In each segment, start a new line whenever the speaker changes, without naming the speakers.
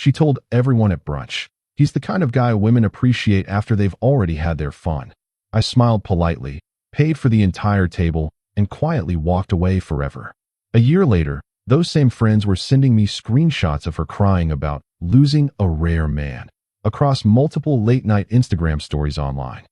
She told everyone at brunch. He's the kind of guy women appreciate after they've already had their fun. I smiled politely, paid for the entire table, and quietly walked away forever. A year later, those same friends were sending me screenshots of her crying about losing a rare man across multiple late-night Instagram stories online.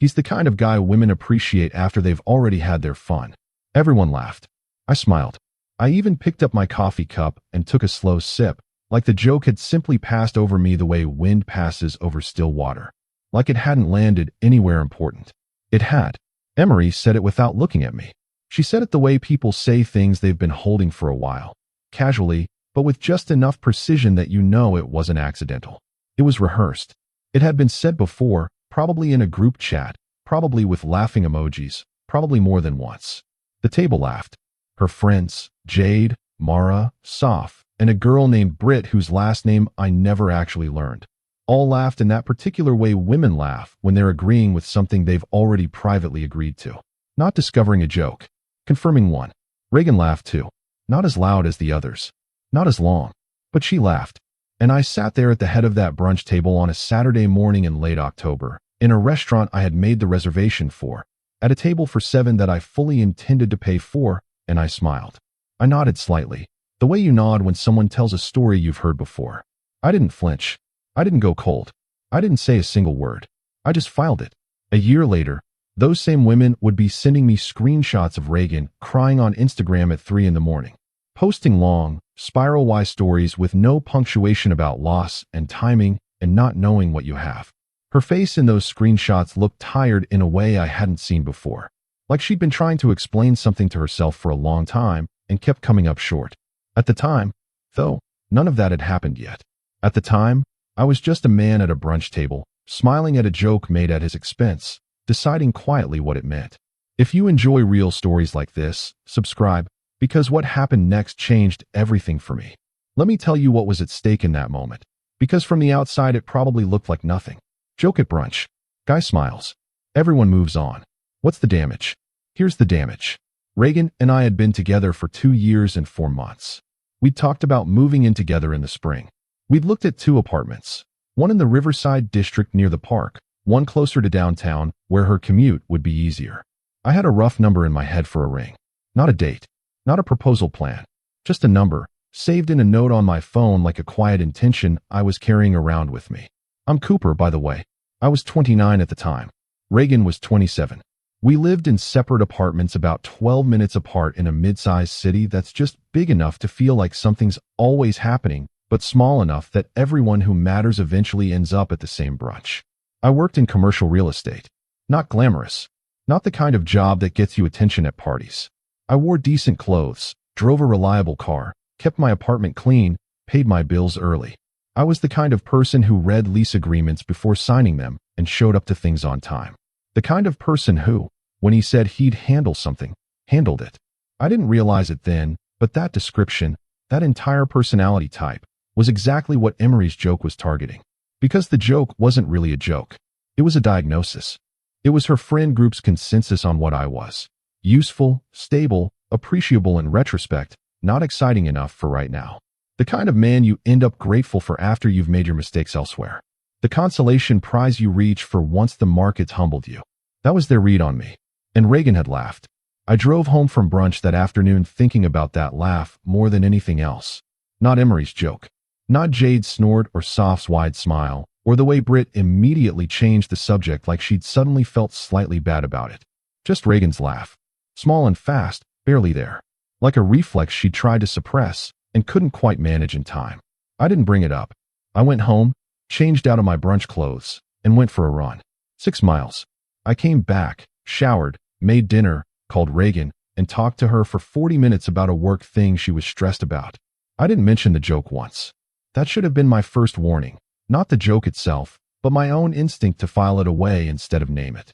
He's the kind of guy women appreciate after they've already had their fun. Everyone laughed. I smiled. I even picked up my coffee cup and took a slow sip, like the joke had simply passed over me the way wind passes over still water. Like it hadn't landed anywhere important. It had. Emery said it without looking at me. She said it the way people say things they've been holding for a while. Casually, but with just enough precision that you know it wasn't accidental. It was rehearsed. It had been said before, probably in a group chat, probably with laughing emojis, probably more than once. The table laughed. Her friends, Jade, Mara, Soph, and a girl named Britt whose last name I never actually learned. All laughed in that particular way women laugh when they're agreeing with something they've already privately agreed to. Not discovering a joke. Confirming one. Reagan laughed too. Not as loud as the others. Not as long. But she laughed. And I sat there at the head of that brunch table on a Saturday morning in late October, in a restaurant I had made the reservation for, at a table for 7 that I fully intended to pay for, and I smiled. I nodded slightly, the way you nod when someone tells a story you've heard before. I didn't flinch. I didn't go cold. I didn't say a single word. I just filed it. A year later, those same women would be sending me screenshots of Reagan crying on Instagram at 3 in the morning, posting long, spiral-wise stories with no punctuation about loss and timing and not knowing what you have. Her face in those screenshots looked tired in a way I hadn't seen before, like she'd been trying to explain something to herself for a long time and kept coming up short. At the time, though, none of that had happened yet. At the time, I was just a man at a brunch table, smiling at a joke made at his expense, deciding quietly what it meant. If you enjoy real stories like this, subscribe, because what happened next changed everything for me. Let me tell you what was at stake in that moment, because from the outside it probably looked like nothing. Joke at brunch. Guy smiles. Everyone moves on. What's the damage? Here's the damage. Reagan and I had been together for 2 years and 4 months. We'd talked about moving in together in the spring. We'd looked at 2 apartments, one in the Riverside district near the park, one closer to downtown where her commute would be easier. I had a rough number in my head for a ring. Not a date. Not a proposal plan. Just a number, saved in a note on my phone like a quiet intention I was carrying around with me. I'm Cooper, by the way. I was 29 at the time. Reagan was 27. We lived in separate apartments about 12 minutes apart in a mid-sized city that's just big enough to feel like something's always happening, but small enough that everyone who matters eventually ends up at the same brunch. I worked in commercial real estate. Not glamorous. Not the kind of job that gets you attention at parties. I wore decent clothes, drove a reliable car, kept my apartment clean, paid my bills early. I was the kind of person who read lease agreements before signing them and showed up to things on time. The kind of person who, when he said he'd handle something, handled it. I didn't realize it then, but that description, that entire personality type, was exactly what Emery's joke was targeting. Because the joke wasn't really a joke. It was a diagnosis. It was her friend group's consensus on what I was. Useful, stable, appreciable in retrospect, not exciting enough for right now. The kind of man you end up grateful for after you've made your mistakes elsewhere. The consolation prize you reach for once the market's humbled you. That was their read on me. And Reagan had laughed. I drove home from brunch that afternoon thinking about that laugh more than anything else. Not Emery's joke. Not Jade's snort or Soph's wide smile, or the way Britt immediately changed the subject like she'd suddenly felt slightly bad about it. Just Reagan's laugh. Small and fast, barely there. Like a reflex she tried to suppress and couldn't quite manage in time. I didn't bring it up. I went home, changed out of my brunch clothes, and went for a run. 6 miles. I came back, showered, made dinner, called Reagan, and talked to her for 40 minutes about a work thing she was stressed about. I didn't mention the joke once. That should have been my first warning, not the joke itself, but my own instinct to file it away instead of name it.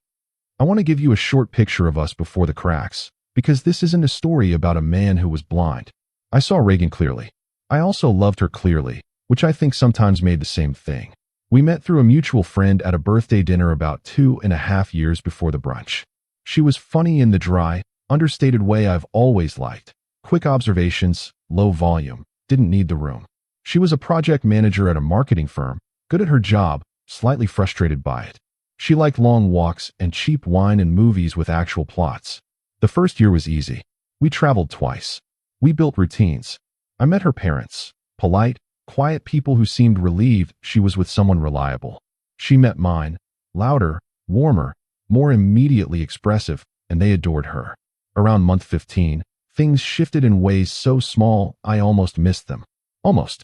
I want to give you a short picture of us before the cracks, because this isn't a story about a man who was blind. I saw Reagan clearly. I also loved her clearly, which I think sometimes made the same thing. We met through a mutual friend at a birthday dinner about 2.5 years before the brunch. She was funny in the dry, understated way I've always liked. Quick observations, low volume, didn't need the room. She was a project manager at a marketing firm, good at her job, slightly frustrated by it. She liked long walks and cheap wine and movies with actual plots. The first year was easy. We traveled twice. We built routines. I met her parents, polite, quiet people who seemed relieved she was with someone reliable. She met mine, louder, warmer, more immediately expressive, and they adored her. Around month 15, things shifted in ways so small I almost missed them. Almost.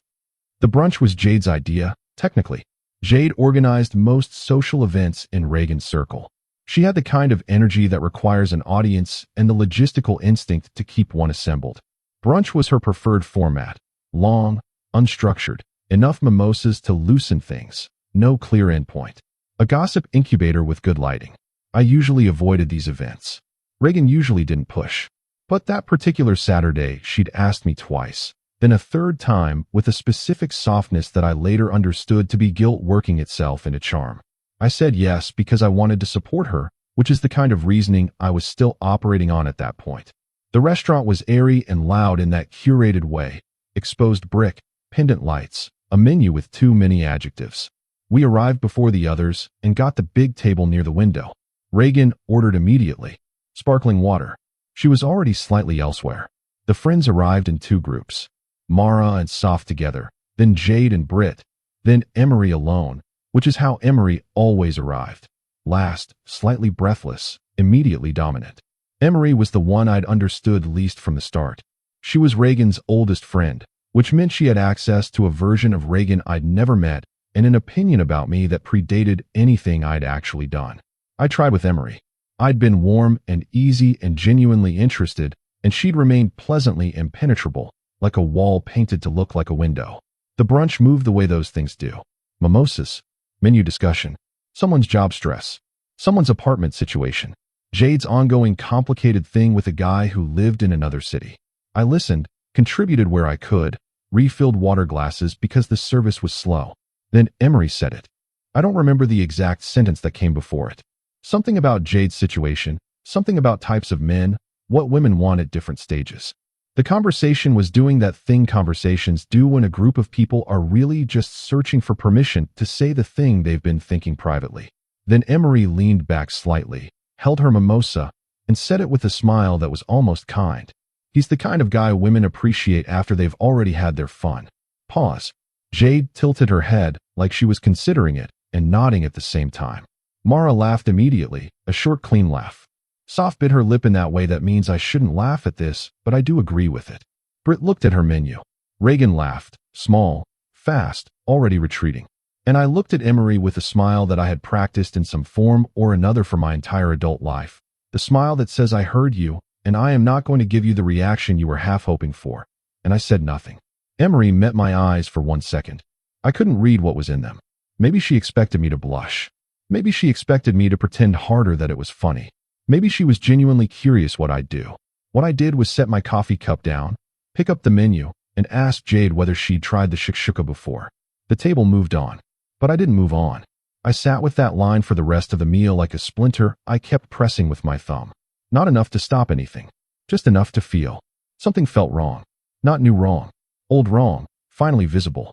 The brunch was Jade's idea, technically. Jade organized most social events in Reagan's circle. She had the kind of energy that requires an audience and the logistical instinct to keep one assembled. Brunch was her preferred format. Long, unstructured, enough mimosas to loosen things, no clear endpoint. A gossip incubator with good lighting. I usually avoided these events. Reagan usually didn't push. But that particular Saturday, she'd asked me twice. Then a third time with a specific softness that I later understood to be guilt working itself into charm. I said yes because I wanted to support her, which is the kind of reasoning I was still operating on at that point. The restaurant was airy and loud in that curated way. Exposed brick, pendant lights, a menu with too many adjectives. We arrived before the others and got the big table near the window. Reagan ordered immediately. Sparkling water. She was already slightly elsewhere. The friends arrived in two groups. Mara and Soph together, then Jade and Britt, then Emery alone, which is how Emery always arrived. Last, slightly breathless, immediately dominant. Emery was the one I'd understood least from the start. She was Reagan's oldest friend, which meant she had access to a version of Reagan I'd never met and an opinion about me that predated anything I'd actually done. I tried with Emery. I'd been warm and easy and genuinely interested, and she'd remained pleasantly impenetrable, like a wall painted to look like a window. The brunch moved the way those things do. Mimosas, menu discussion, someone's job stress, someone's apartment situation, Jade's ongoing complicated thing with a guy who lived in another city. I listened, contributed where I could, refilled water glasses because the service was slow. Then Emery said it. I don't remember the exact sentence that came before it. Something about Jade's situation, something about types of men, what women want at different stages. The conversation was doing that thing conversations do when a group of people are really just searching for permission to say the thing they've been thinking privately. Then Emery leaned back slightly, held her mimosa, and said it with a smile that was almost kind. He's the kind of guy women appreciate after they've already had their fun. Pause. Jade tilted her head like she was considering it and nodding at the same time. Mara laughed immediately, a short, clean laugh. Soph bit her lip in that way that means I shouldn't laugh at this, but I do agree with it. Britt looked at her menu. Reagan laughed, small, fast, already retreating. And I looked at Emery with a smile that I had practiced in some form or another for my entire adult life. The smile that says I heard you, and I am not going to give you the reaction you were half hoping for. And I said nothing. Emery met my eyes for 1 second. I couldn't read what was in them. Maybe she expected me to blush. Maybe she expected me to pretend harder that it was funny. Maybe she was genuinely curious what I'd do. What I did was set my coffee cup down, pick up the menu, and ask Jade whether she'd tried the shakshuka before. The table moved on. But I didn't move on. I sat with that line for the rest of the meal like a splinter I kept pressing with my thumb. Not enough to stop anything. Just enough to feel. Something felt wrong. Not new wrong. Old wrong. Finally visible.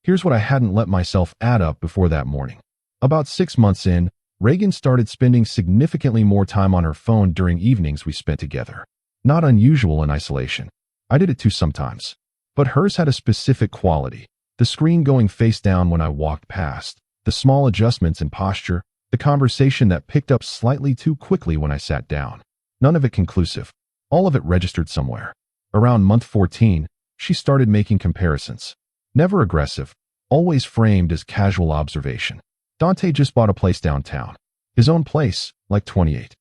Here's what I hadn't let myself add up before that morning. About 6 months in, Reagan started spending significantly more time on her phone during evenings we spent together. Not unusual in isolation. I did it too sometimes. But hers had a specific quality. The screen going face down when I walked past. The small adjustments in posture. The conversation that picked up slightly too quickly when I sat down. None of it conclusive. All of it registered somewhere. Around month 14, she started making comparisons. Never aggressive. Always framed as casual observation. Dante just bought a place downtown. His own place, like 28.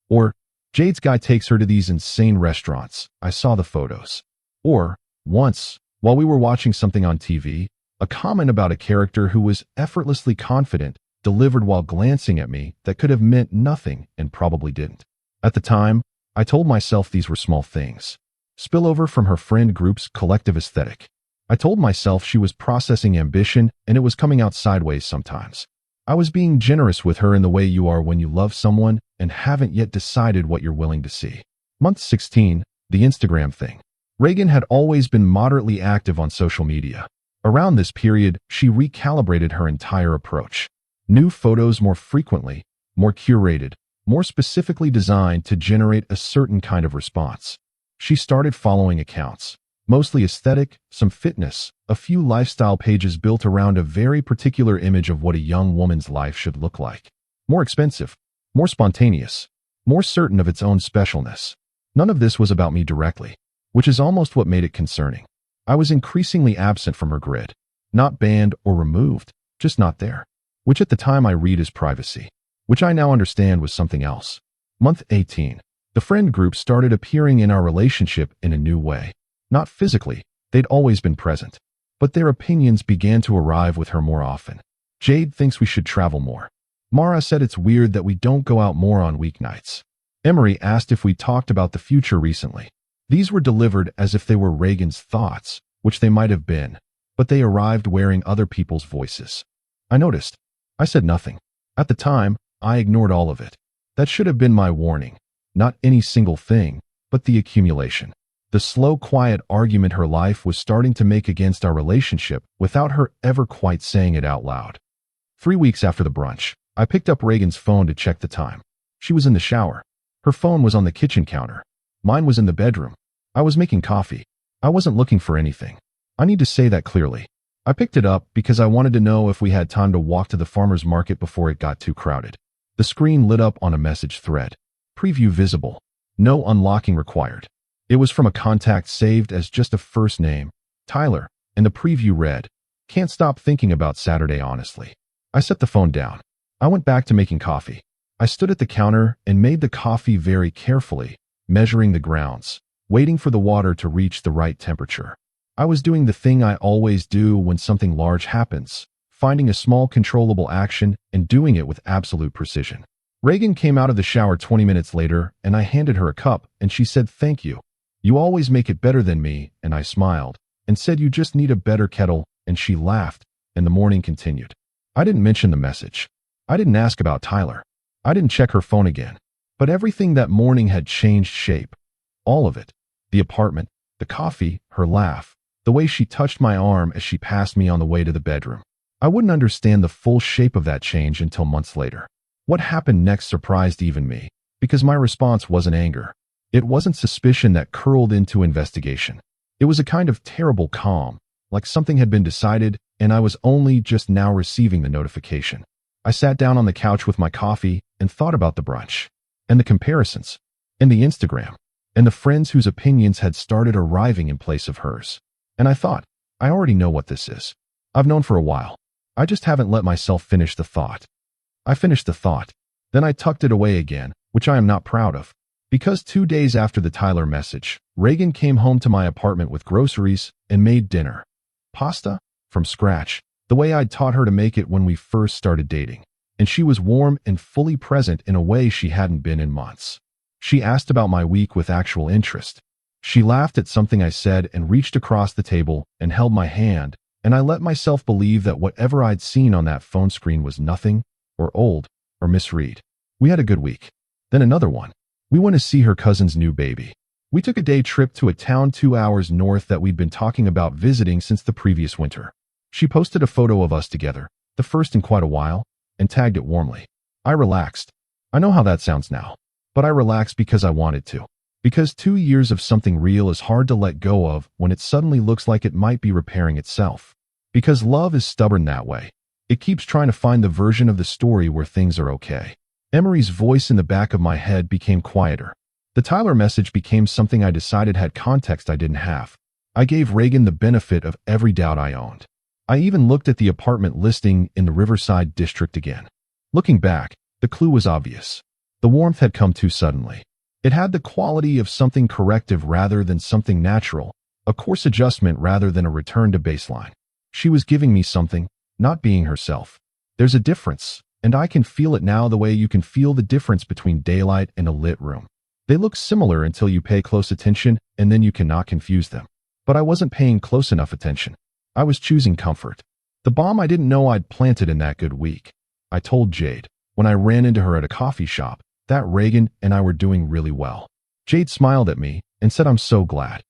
Or, Jade's guy takes her to these insane restaurants. I saw the photos. Or, once, while we were watching something on TV, a comment about a character who was effortlessly confident, delivered while glancing at me that could have meant nothing and probably didn't. At the time, I told myself these were small things. Spillover from her friend group's collective aesthetic. I told myself she was processing ambition and it was coming out sideways sometimes. I was being generous with her in the way you are when you love someone and haven't yet decided what you're willing to see. Month 16, the Instagram thing. Reagan had always been moderately active on social media. Around this period, she recalibrated her entire approach. New photos more frequently, more curated, more specifically designed to generate a certain kind of response. She started following accounts, mostly aesthetic, some fitness, a few lifestyle pages built around a very particular image of what a young woman's life should look like. More expensive, more spontaneous, more certain of its own specialness. None of this was about me directly, which is almost what made it concerning. I was increasingly absent from her grid, not banned or removed, just not there, which at the time I read as privacy, which I now understand was something else. Month 18. The friend group started appearing in our relationship in a new way. Not physically, they'd always been present, but their opinions began to arrive with her more often. Jade thinks we should travel more. Mara said it's weird that we don't go out more on weeknights. Emery asked if we talked about the future recently. These were delivered as if they were Reagan's thoughts, which they might have been, but they arrived wearing other people's voices. I noticed. I said nothing. At the time, I ignored all of it. That should have been my warning. Not any single thing, but the accumulation. The slow, quiet argument her life was starting to make against our relationship without her ever quite saying it out loud. 3 weeks after the brunch, I picked up Reagan's phone to check the time. She was in the shower. Her phone was on the kitchen counter. Mine was in the bedroom. I was making coffee. I wasn't looking for anything. I need to say that clearly. I picked it up because I wanted to know if we had time to walk to the farmer's market before it got too crowded. The screen lit up on a message thread. Preview visible. No unlocking required. It was from a contact saved as just a first name, Tyler, and the preview read, "Can't stop thinking about Saturday honestly." I set the phone down. I went back to making coffee. I stood at the counter and made the coffee very carefully, measuring the grounds, waiting for the water to reach the right temperature. I was doing the thing I always do when something large happens, finding a small controllable action and doing it with absolute precision. Reagan came out of the shower 20 minutes later and I handed her a cup and she said, "Thank you. You always make it better than me," and I smiled and said, "You just need a better kettle," and she laughed, and the morning continued. I didn't mention the message. I didn't ask about Tyler. I didn't check her phone again. But everything that morning had changed shape. All of it. The apartment, the coffee, her laugh, the way she touched my arm as she passed me on the way to the bedroom. I wouldn't understand the full shape of that change until months later. What happened next surprised even me, because my response wasn't anger. It wasn't suspicion that curled into investigation. It was a kind of terrible calm, like something had been decided and I was only just now receiving the notification. I sat down on the couch with my coffee and thought about the brunch, and the comparisons, and the Instagram, and the friends whose opinions had started arriving in place of hers. And I thought, I already know what this is. I've known for a while. I just haven't let myself finish the thought. I finished the thought. Then I tucked it away again, which I am not proud of. Because 2 days after the Tyler message, Reagan came home to my apartment with groceries and made dinner. Pasta? From scratch, the way I'd taught her to make it when we first started dating. And she was warm and fully present in a way she hadn't been in months. She asked about my week with actual interest. She laughed at something I said and reached across the table and held my hand, and I let myself believe that whatever I'd seen on that phone screen was nothing, or old, or misread. We had a good week. Then another one. We went to see her cousin's new baby. We took a day trip to a town 2 hours north that we'd been talking about visiting since the previous winter. She posted a photo of us together, the first in quite a while, and tagged it warmly. I relaxed. I know how that sounds now, but I relaxed because I wanted to. Because 2 years of something real is hard to let go of when it suddenly looks like it might be repairing itself. Because love is stubborn that way. It keeps trying to find the version of the story where things are okay. Emery's voice in the back of my head became quieter. The Tyler message became something I decided had context I didn't have. I gave Reagan the benefit of every doubt I owned. I even looked at the apartment listing in the Riverside district again. Looking back, the clue was obvious. The warmth had come too suddenly. It had the quality of something corrective rather than something natural, a course adjustment rather than a return to baseline. She was giving me something, not being herself. There's a difference, and I can feel it now the way you can feel the difference between daylight and a lit room. They look similar until you pay close attention, and then you cannot confuse them. But I wasn't paying close enough attention. I was choosing comfort. The bomb I didn't know I'd planted in that good week. I told Jade, when I ran into her at a coffee shop, that Reagan and I were doing really well. Jade smiled at me and said I'm so glad.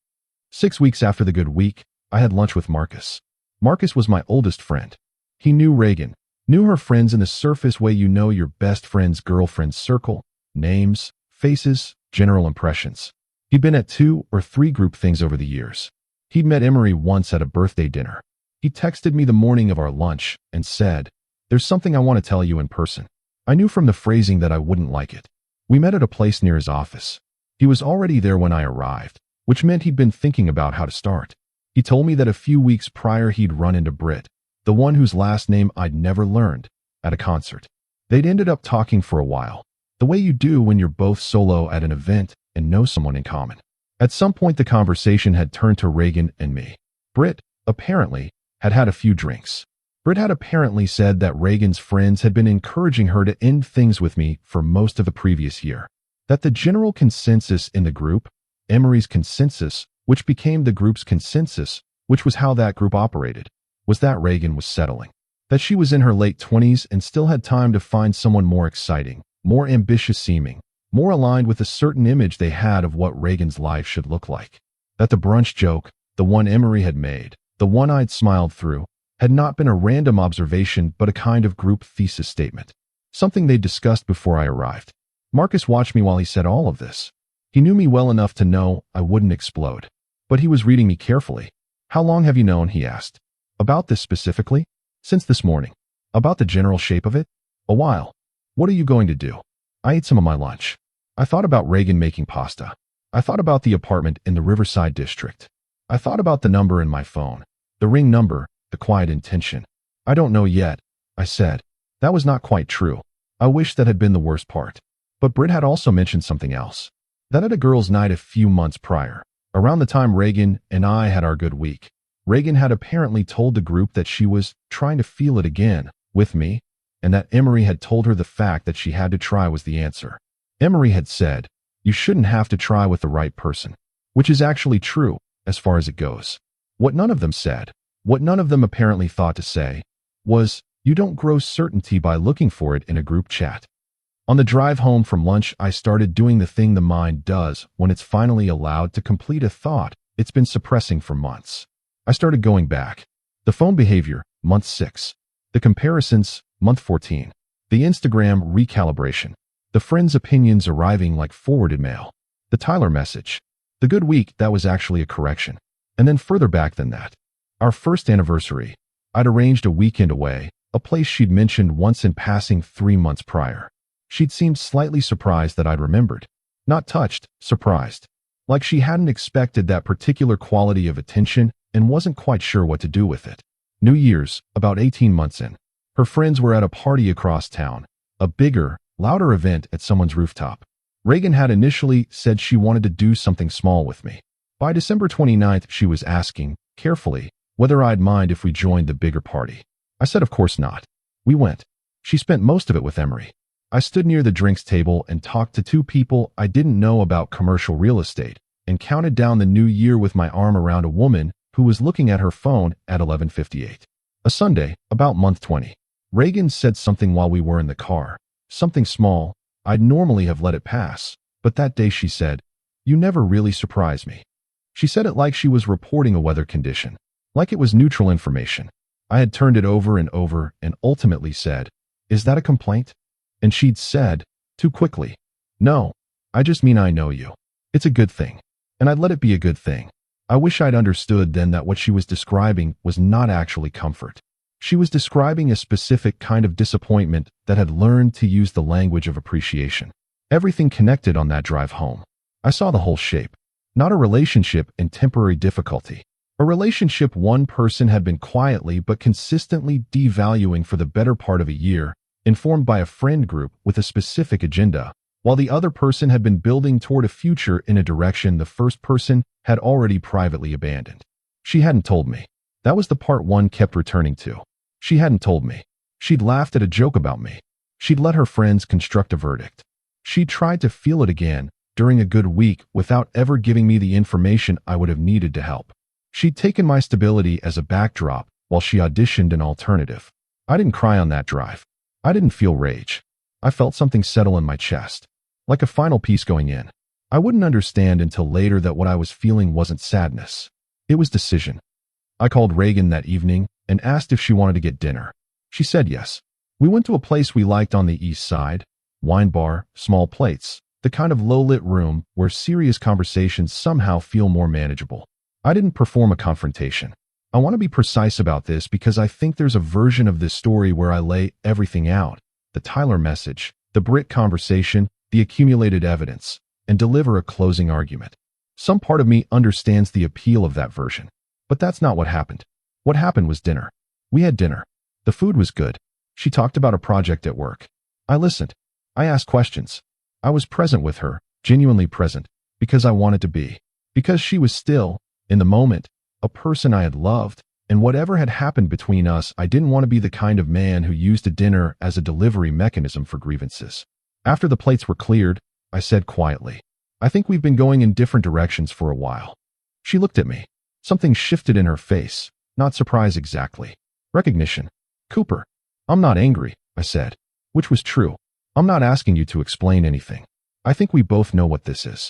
6 weeks after the good week, I had lunch with Marcus. Marcus was my oldest friend. He knew Reagan, knew her friends in the surface way you know your best friend's girlfriend's circle, names, faces, general impressions. He'd been at 2 or 3 group things over the years. He'd met Emery once at a birthday dinner. He texted me the morning of our lunch and said, "There's something I want to tell you in person." I knew from the phrasing that I wouldn't like it. We met at a place near his office. He was already there when I arrived, which meant he'd been thinking about how to start. He told me that a few weeks prior he'd run into Britt, the one whose last name I'd never learned, at a concert. They'd ended up talking for a while, the way you do when you're both solo at an event and know someone in common. At some point the conversation had turned to Reagan and me. Britt, apparently, had had a few drinks. Britt had apparently said that Reagan's friends had been encouraging her to end things with me for most of the previous year. That the general consensus in the group, Emery's consensus, which became the group's consensus, which was how that group operated, was that Reagan was settling. That she was in her late 20s and still had time to find someone more exciting, more ambitious seeming, more aligned with a certain image they had of what Reagan's life should look like. That the brunch joke, the one Emery had made, the one I'd smiled through, had not been a random observation but a kind of group thesis statement. Something they'd discussed before I arrived. Marcus watched me while he said all of this. He knew me well enough to know I wouldn't explode. But he was reading me carefully. "How long have you known?" he asked. "About this specifically?" "Since this morning." "About the general shape of it?" "A while." "What are you going to do?" I ate some of my lunch. I thought about Reagan making pasta. I thought about the apartment in the Riverside district. I thought about the number in my phone, the ring number, the quiet intention. "I don't know yet," I said. That was not quite true. I wish that had been the worst part. But Britt had also mentioned something else. That at a girls' night a few months prior, around the time Reagan and I had our good week, Reagan had apparently told the group that she was trying to feel it again with me, and that Emery had told her the fact that she had to try was the answer. Emery had said, "You shouldn't have to try with the right person," which is actually true as far as it goes. What none of them said, what none of them apparently thought to say, was, "You don't grow certainty by looking for it in a group chat." On the drive home from lunch, I started doing the thing the mind does when it's finally allowed to complete a thought it's been suppressing for months. I started going back. The phone behavior, month 6. The comparisons, month 14. The Instagram recalibration. The friends' opinions arriving like forwarded mail. The Tyler message. The good week, that was actually a correction. And then further back than that. Our first anniversary. I'd arranged a weekend away, a place she'd mentioned once in passing 3 months prior. She'd seemed slightly surprised that I'd remembered. Not touched, surprised. Like she hadn't expected that particular quality of attention and wasn't quite sure what to do with it. New Year's, about 18 months in. Her friends were at a party across town. A bigger, louder event at someone's rooftop. Reagan had initially said she wanted to do something small with me. By December 29th, she was asking, carefully, whether I'd mind if we joined the bigger party. I said of course not. We went. She spent most of it with Emery. I stood near the drinks table and talked to 2 people I didn't know about commercial real estate and counted down the new year with my arm around a woman who was looking at her phone at 11:58. A Sunday, about month 20. Reagan said something while we were in the car. Something small. I'd normally have let it pass, but that day she said, "You never really surprise me." She said it like she was reporting a weather condition, like it was neutral information. I had turned it over and ultimately said, "Is that a complaint?" And she'd said, too quickly, "No, I just mean I know you. It's a good thing." And I'd let it be a good thing. I wish I'd understood then that what she was describing was not actually comfort. She was describing a specific kind of disappointment that had learned to use the language of appreciation. Everything connected on that drive home. I saw the whole shape. Not a relationship in temporary difficulty. A relationship one person had been quietly but consistently devaluing for the better part of a year, informed by a friend group with a specific agenda, while the other person had been building toward a future in a direction the first person had already privately abandoned. She hadn't told me. That was the part one kept returning to. She hadn't told me. She'd laughed at a joke about me. She'd let her friends construct a verdict. She'd tried to feel it again during a good week without ever giving me the information I would have needed to help. She'd taken my stability as a backdrop while she auditioned an alternative. I didn't cry on that drive. I didn't feel rage. I felt something settle in my chest, like a final piece going in. I wouldn't understand until later that what I was feeling wasn't sadness. It was decision. I called Reagan that evening and asked if she wanted to get dinner. She said yes. We went to a place we liked on the east side. Wine bar, small plates, the kind of low-lit room where serious conversations somehow feel more manageable. I didn't perform a confrontation. I want to be precise about this because I think there's a version of this story where I lay everything out, the Tyler message, the Brit conversation, the accumulated evidence, and deliver a closing argument. Some part of me understands the appeal of that version. But that's not what happened. What happened was dinner. We had dinner. The food was good. She talked about a project at work. I listened. I asked questions. I was present with her, genuinely present, because I wanted to be. Because she was still, in the moment, a person I had loved, and whatever had happened between us, I didn't want to be the kind of man who used a dinner as a delivery mechanism for grievances. After the plates were cleared, I said quietly, I think we've been going in different directions for a while. She looked at me. Something shifted in her face, not surprise exactly. Recognition. Cooper, I'm not angry, I said, which was true. I'm not asking you to explain anything. I think we both know what this is.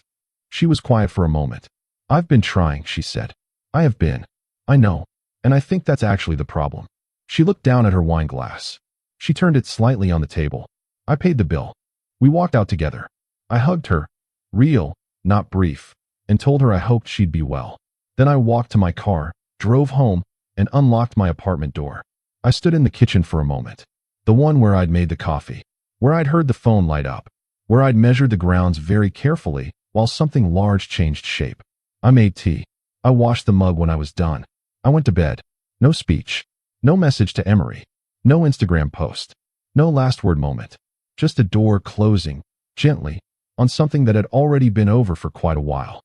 She was quiet for a moment. I've been trying, she said. I have been. I know. And I think that's actually the problem. She looked down at her wine glass. She turned it slightly on the table. I paid the bill. We walked out together. I hugged her, real, not brief, and told her I hoped she'd be well. Then I walked to my car, drove home, and unlocked my apartment door. I stood in the kitchen for a moment. The one where I'd made the coffee, where I'd heard the phone light up, where I'd measured the grounds very carefully while something large changed shape. I made tea. I washed the mug when I was done. I went to bed. No speech. No message to Emery. No Instagram post. No last word moment. Just a door closing, gently, on something that had already been over for quite a while.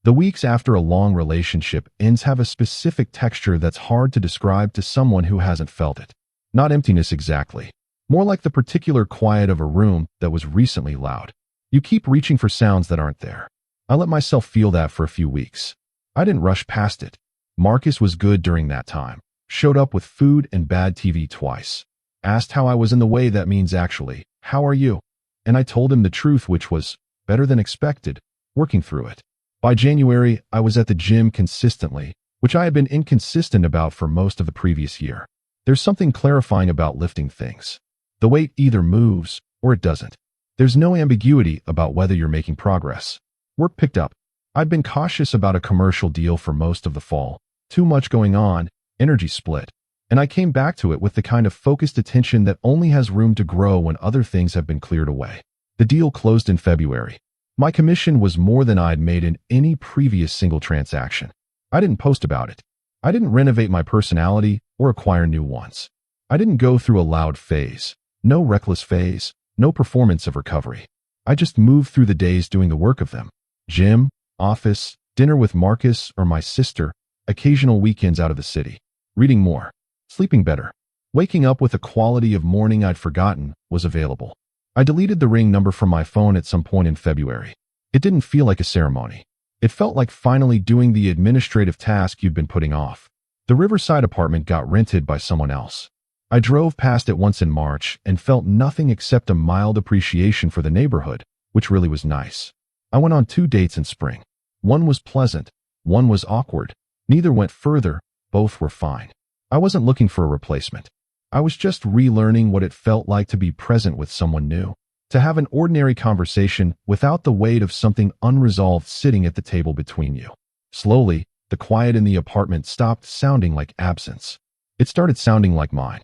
The weeks after a long relationship ends have a specific texture that's hard to describe to someone who hasn't felt it. Not emptiness exactly. More like the particular quiet of a room that was recently loud. You keep reaching for sounds that aren't there. I let myself feel that for a few weeks. I didn't rush past it. Marcus was good during that time. Showed up with food and bad TV twice. Asked how I was in the way that means actually, how are you? And I told him the truth, which was, better than expected, working through it. By January, I was at the gym consistently, which I had been inconsistent about for most of the previous year. There's something clarifying about lifting things. The weight either moves or it doesn't. There's no ambiguity about whether you're making progress. Work picked up. I'd been cautious about a commercial deal for most of the fall. Too much going on, energy split. And I came back to it with the kind of focused attention that only has room to grow when other things have been cleared away. The deal closed in February. My commission was more than I'd made in any previous single transaction. I didn't post about it. I didn't renovate my personality or acquire new ones. I didn't go through a loud phase. No reckless phase. No performance of recovery. I just moved through the days doing the work of them. Gym, office, dinner with Marcus or my sister, occasional weekends out of the city. Reading more. Sleeping better. Waking up with a quality of morning I'd forgotten was available. I deleted the Ring number from my phone at some point in February. It didn't feel like a ceremony. It felt like finally doing the administrative task you'd been putting off. The Riverside apartment got rented by someone else. I drove past it once in March and felt nothing except a mild appreciation for the neighborhood, which really was nice. I went on 2 dates in spring. One was pleasant. One was awkward. Neither went further. Both were fine. I wasn't looking for a replacement. I was just relearning what it felt like to be present with someone new, to have an ordinary conversation without the weight of something unresolved sitting at the table between you. Slowly, the quiet in the apartment stopped sounding like absence. It started sounding like mine.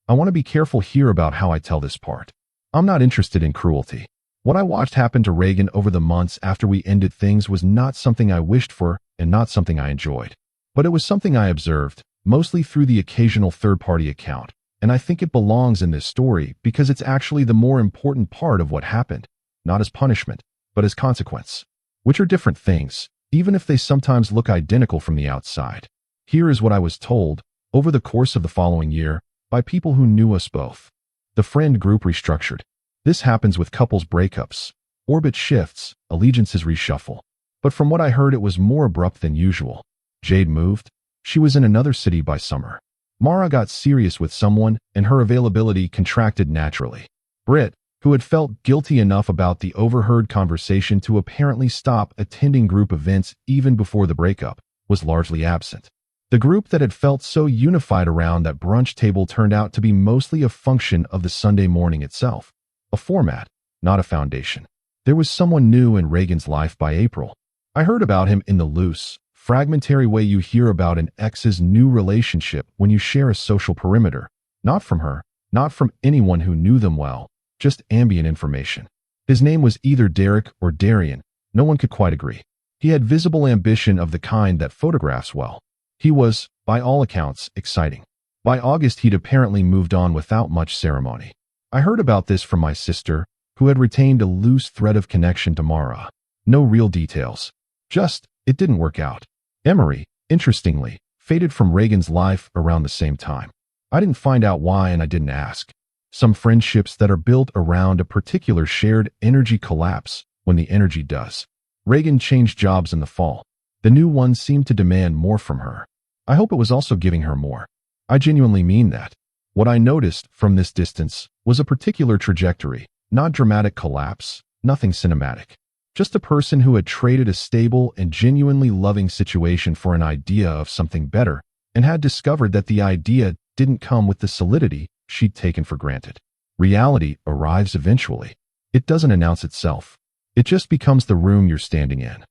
I want to be careful here about how I tell this part. I'm not interested in cruelty. What I watched happen to Reagan over the months after we ended things was not something I wished for and not something I enjoyed. But it was something I observed, mostly through the occasional third-party account. And I think it belongs in this story because it's actually the more important part of what happened, not as punishment, but as consequence, which are different things, even if they sometimes look identical from the outside. Here is what I was told, over the course of the following year, by people who knew us both. The friend group restructured. This happens with couples breakups. Orbit shifts, allegiances reshuffle. But from what I heard, it was more abrupt than usual. Jade moved. She was in another city by summer. Mara got serious with someone, and her availability contracted naturally. Britt, who had felt guilty enough about the overheard conversation to apparently stop attending group events even before the breakup, was largely absent. The group that had felt so unified around that brunch table turned out to be mostly a function of the Sunday morning itself. A format, not a foundation. There was someone new in Reagan's life by April. I heard about him in the loose, fragmentary way you hear about an ex's new relationship when you share a social perimeter. Not from her, not from anyone who knew them well, just ambient information. His name was either Derek or Darian. No one could quite agree. He had visible ambition of the kind that photographs well. He was, by all accounts, exciting. By August, he'd apparently moved on without much ceremony. I heard about this from my sister, who had retained a loose thread of connection to Mara. No real details. Just, it didn't work out. Emery, interestingly, faded from Reagan's life around the same time. I didn't find out why and I didn't ask. Some friendships that are built around a particular shared energy collapse when the energy does. Reagan changed jobs in the fall. The new one seemed to demand more from her. I hope it was also giving her more. I genuinely mean that. What I noticed from this distance was a particular trajectory, not dramatic collapse, nothing cinematic. Just a person who had traded a stable and genuinely loving situation for an idea of something better and had discovered that the idea didn't come with the solidity she'd taken for granted. Reality arrives eventually. It doesn't announce itself. It just becomes the room you're standing in.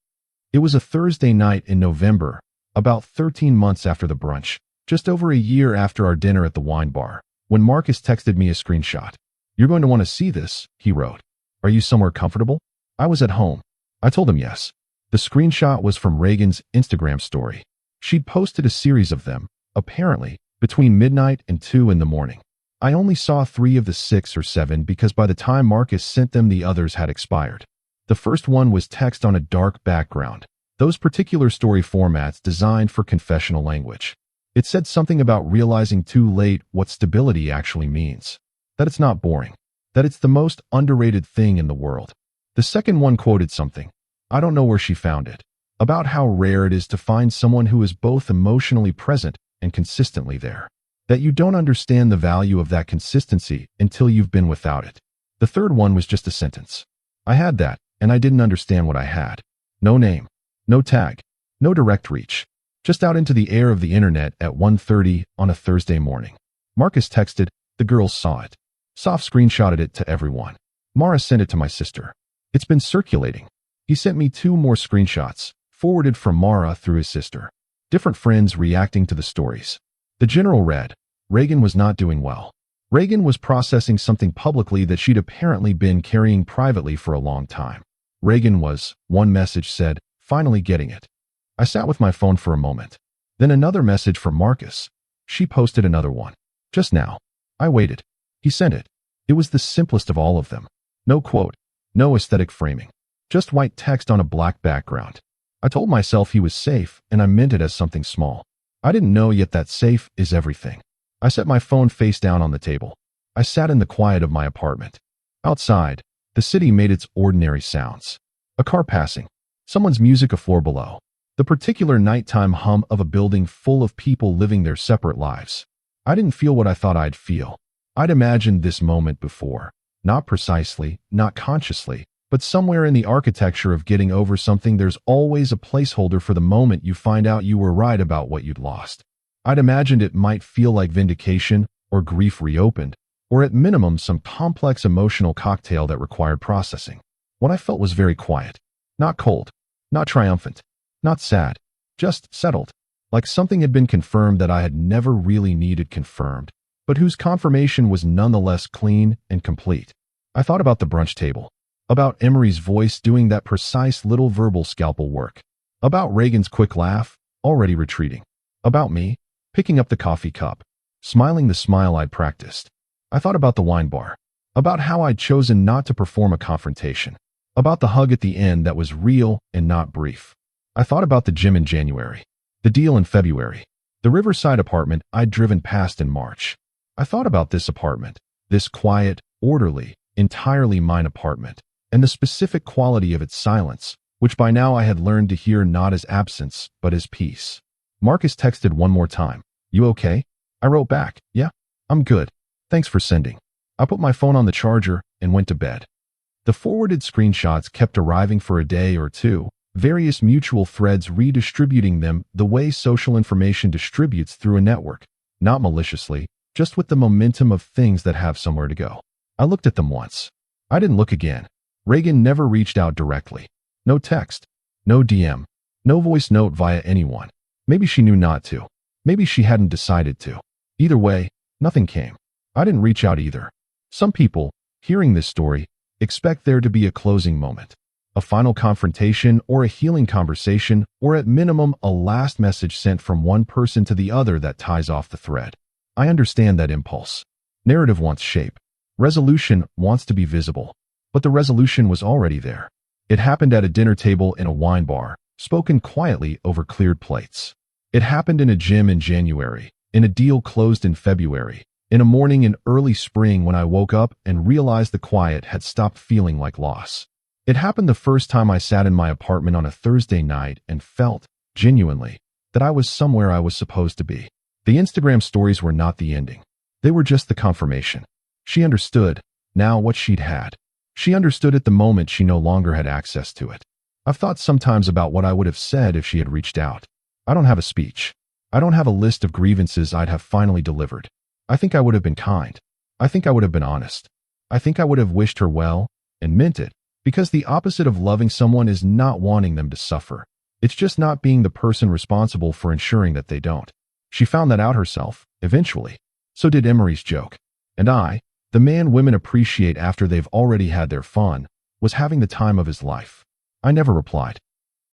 It was a Thursday night in November, about 13 months after the brunch, just over a year after our dinner at the wine bar, when Marcus texted me a screenshot. "You're going to want to see this," he wrote. "Are you somewhere comfortable?" I was at home. I told him yes. The screenshot was from Reagan's Instagram story. She'd posted a series of them, apparently, between midnight and 2 in the morning. I only saw 3 of the 6 or 7 because by the time Marcus sent them, the others had expired. The first one was text on a dark background, those particular story formats designed for confessional language. It said something about realizing too late what stability actually means. That it's not boring. That it's the most underrated thing in the world. The second one quoted something. I don't know where she found it. About how rare it is to find someone who is both emotionally present and consistently there. That you don't understand the value of that consistency until you've been without it. The third one was just a sentence. I had that, and I didn't understand what I had. No name. No tag. No direct reach. Just out into the air of the internet at 1:30 on a Thursday morning. Marcus texted. The girls saw it. Soft screenshotted it to everyone. Mara sent it to my sister. It's been circulating. He sent me 2 more screenshots, forwarded from Mara through his sister. Different friends reacting to the stories. The general read, Reagan was not doing well. Reagan was processing something publicly that she'd apparently been carrying privately for a long time. Reagan was, one message said, finally getting it. I sat with my phone for a moment. Then another message from Marcus. She posted another one. Just now. I waited. He sent it. It was the simplest of all of them. No quote. No aesthetic framing. Just white text on a black background. I told myself he was safe, and I meant it as something small. I didn't know yet that safe is everything. I set my phone face down on the table. I sat in the quiet of my apartment. Outside, the city made its ordinary sounds. A car passing. Someone's music a floor below. The particular nighttime hum of a building full of people living their separate lives. I didn't feel what I thought I'd feel. I'd imagined this moment before. Not precisely, not consciously, but somewhere in the architecture of getting over something there's always a placeholder for the moment you find out you were right about what you'd lost. I'd imagined it might feel like vindication, or grief reopened, or at minimum some complex emotional cocktail that required processing. What I felt was very quiet. Not cold. Not triumphant. Not sad. Just settled. Like something had been confirmed that I had never really needed confirmed, but whose confirmation was nonetheless clean and complete. I thought about the brunch table. About Emery's voice doing that precise little verbal scalpel work. About Reagan's quick laugh, already retreating. About me, picking up the coffee cup, smiling the smile I'd practiced. I thought about the wine bar. About how I'd chosen not to perform a confrontation. About the hug at the end that was real and not brief. I thought about the gym in January. The deal in February. The Riverside apartment I'd driven past in March. I thought about this apartment, this quiet, orderly, entirely mine apartment, and the specific quality of its silence, which by now I had learned to hear not as absence, but as peace. Marcus texted one more time. You okay? I wrote back, yeah, I'm good. Thanks for sending. I put my phone on the charger and went to bed. The forwarded screenshots kept arriving for a day or two, various mutual threads redistributing them the way social information distributes through a network, not maliciously, just with the momentum of things that have somewhere to go. I looked at them once. I didn't look again. Reagan never reached out directly. No text. No DM. No voice note via anyone. Maybe she knew not to. Maybe she hadn't decided to. Either way, nothing came. I didn't reach out either. Some people, hearing this story, expect there to be a closing moment, a final confrontation or a healing conversation, or at minimum a last message sent from one person to the other that ties off the thread. I understand that impulse. Narrative wants shape. Resolution wants to be visible. But the resolution was already there. It happened at a dinner table in a wine bar, spoken quietly over cleared plates. It happened in a gym in January, in a deal closed in February, in a morning in early spring when I woke up and realized the quiet had stopped feeling like loss. It happened the first time I sat in my apartment on a Thursday night and felt, genuinely, that I was somewhere I was supposed to be. The Instagram stories were not the ending. They were just the confirmation. She understood, now, what she'd had. She understood at the moment she no longer had access to it. I've thought sometimes about what I would have said if she had reached out. I don't have a speech. I don't have a list of grievances I'd have finally delivered. I think I would have been kind. I think I would have been honest. I think I would have wished her well and meant it, because the opposite of loving someone is not wanting them to suffer. It's just not being the person responsible for ensuring that they don't. She found that out herself, eventually. So did Emery's joke. And I, the man women appreciate after they've already had their fun, was having the time of his life. I never replied.